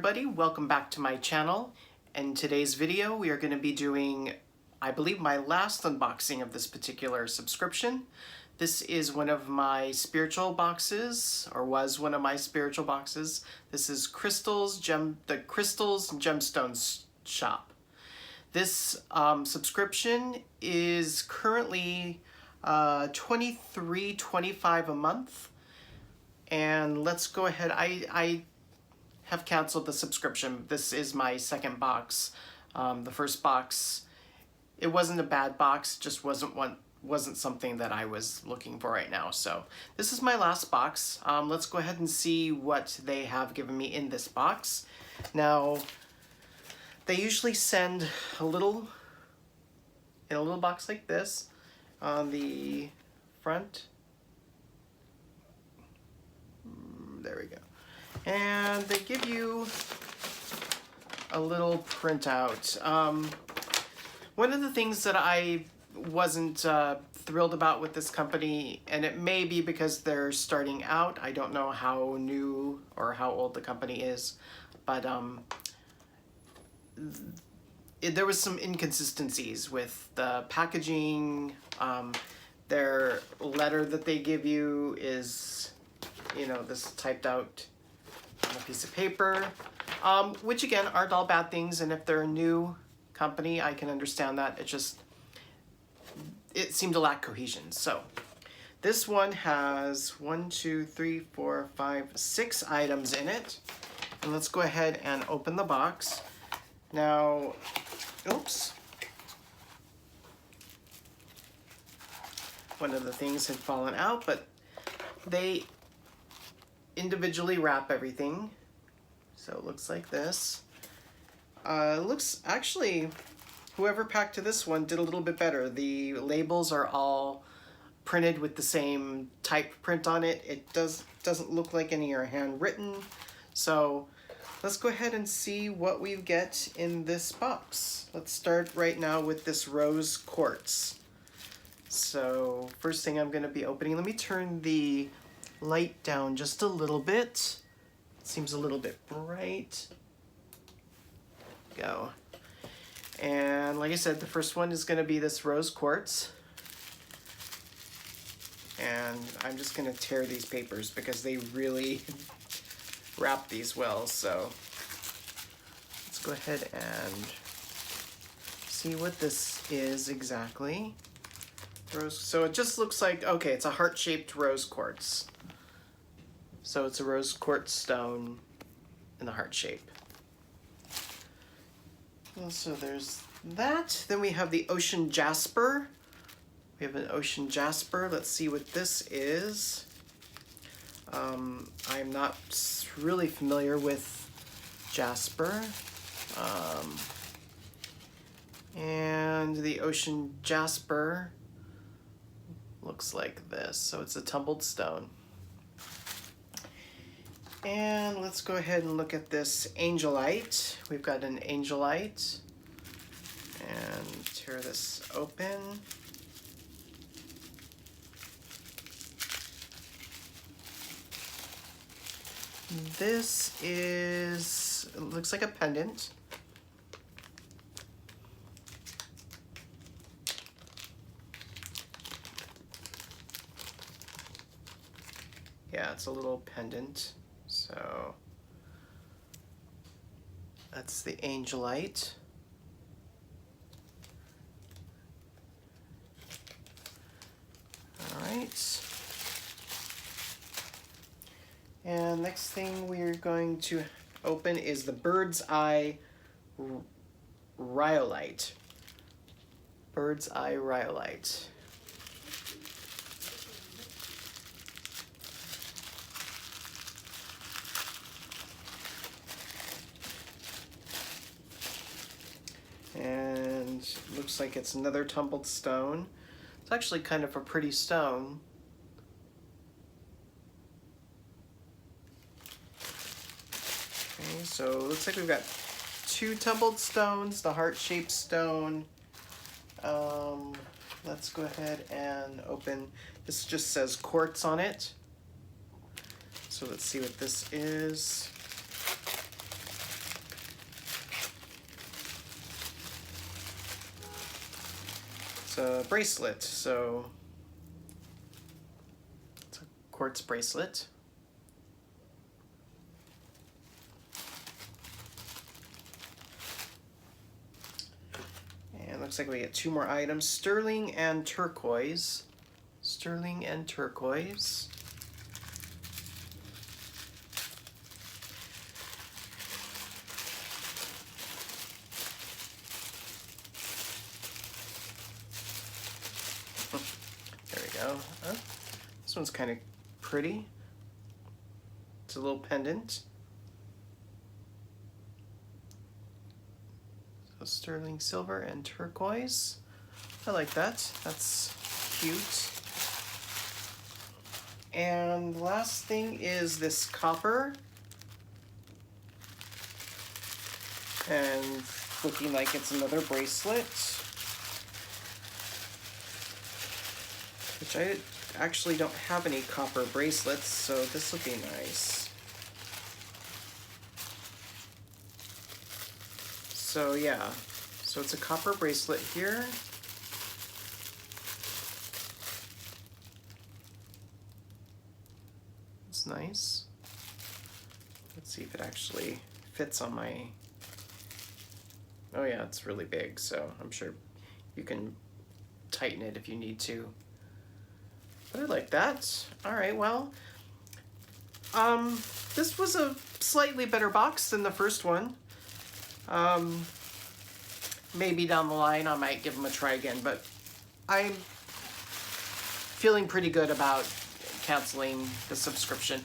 everybody, welcome back to my channel. In today's video we are going to be doing, I believe, my last unboxing of this particular subscription. This is one of my spiritual boxes, or was one of my spiritual boxes. This is the Crystals Gemstone Shop. This subscription is currently $23.25 a month. And let's go ahead. I have canceled the subscription. This is my second box. The first box, it wasn't a bad box, just wasn't something that I was looking for right now. So this is my last box. Let's go ahead and see what they have given me in this box. Now, they usually send in a little box like this on the front. There we go. And they give you a little printout. One of the things that I wasn't thrilled about with this company, and it may be because they're starting out, I don't know how new or how old the company is, but there was some inconsistencies with the packaging. Their letter that they give you is, you know, this typed out on a piece of paper, which again aren't all bad things, and if they're a new company I can understand that. It seemed to lack cohesion. So this one has 6 items in it, and let's go ahead and open the box. Now, oops, one of the things had fallen out, but they individually wrap everything, so it looks like this. Looks, actually, whoever packed to this one did a little bit better. The labels are all printed with the same type print on it. It doesn't look like any are handwritten. So let's go ahead and see what we get in this box. Let's start right now with this rose quartz. So first thing I'm going to be opening, let me turn the light down just a little bit. It seems a little bit bright. Go. And like I said, the first one is going to be this rose quartz. And I'm just going to tear these papers because they really wrap these well. So let's go ahead and see what this is exactly. Rose. So it just looks like, okay, it's a heart-shaped rose quartz. So it's a rose quartz stone in the heart shape. So there's that. Then we have the ocean jasper. We have an ocean jasper. Let's see what this is. I'm not really familiar with jasper. And the ocean jasper looks like this. So it's a tumbled stone. And let's go ahead and look at this angelite. We've got an angelite. And tear this open. This is, it looks like a pendant. Yeah, it's a little pendant. So that's the angelite. All right. And next thing we're going to open is the bird's eye rhyolite. Bird's eye rhyolite. And looks like it's another tumbled stone. It's actually kind of a pretty stone. Okay, so it looks like we've got 2 tumbled stones, the heart-shaped stone. Let's go ahead and open. This just says quartz on it. So let's see what this is. It's a bracelet, so it's a quartz bracelet. And looks like we get 2 more items, sterling and turquoise. Sterling and turquoise. There we go. This one's kind of pretty. It's a little pendant. So sterling silver and turquoise. I like that. That's cute. And the last thing is this copper. And looking like it's another bracelet. Which I actually don't have any copper bracelets, so this will be nice. So yeah, so it's a copper bracelet here. It's nice. Let's see if it actually fits on my... Oh yeah, it's really big, so I'm sure you can tighten it if you need to. But I like that. All right, well, this was a slightly better box than the first one. Maybe down the line I might give them a try again, but I'm feeling pretty good about canceling the subscription.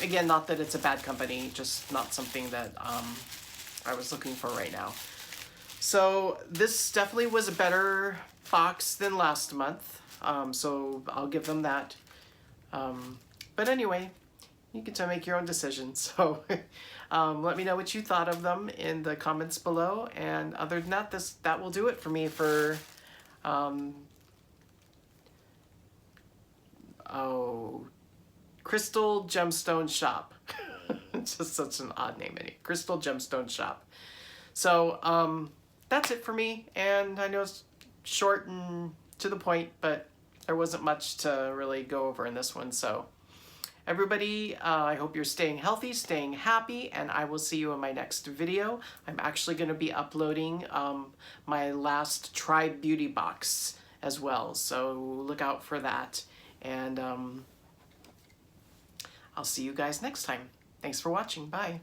Again, not that it's a bad company, just not something that I was looking for right now. So this definitely was a better box than last month. So I'll give them that. But anyway, you get to make your own decision. So let me know what you thought of them in the comments below. And other than that, that will do it for me for Crystal Gemstone Shop. It's just such an odd name, anyway. Crystal Gemstone Shop. So that's it for me. And I know it's short and to the point, but there wasn't much to really go over in this one. So everybody, I hope you're staying healthy, staying happy, and I will see you in my next video. I'm actually going to be uploading my last Tribe Beauty box as well, so look out for that. And I'll see you guys next time. Thanks for watching. Bye.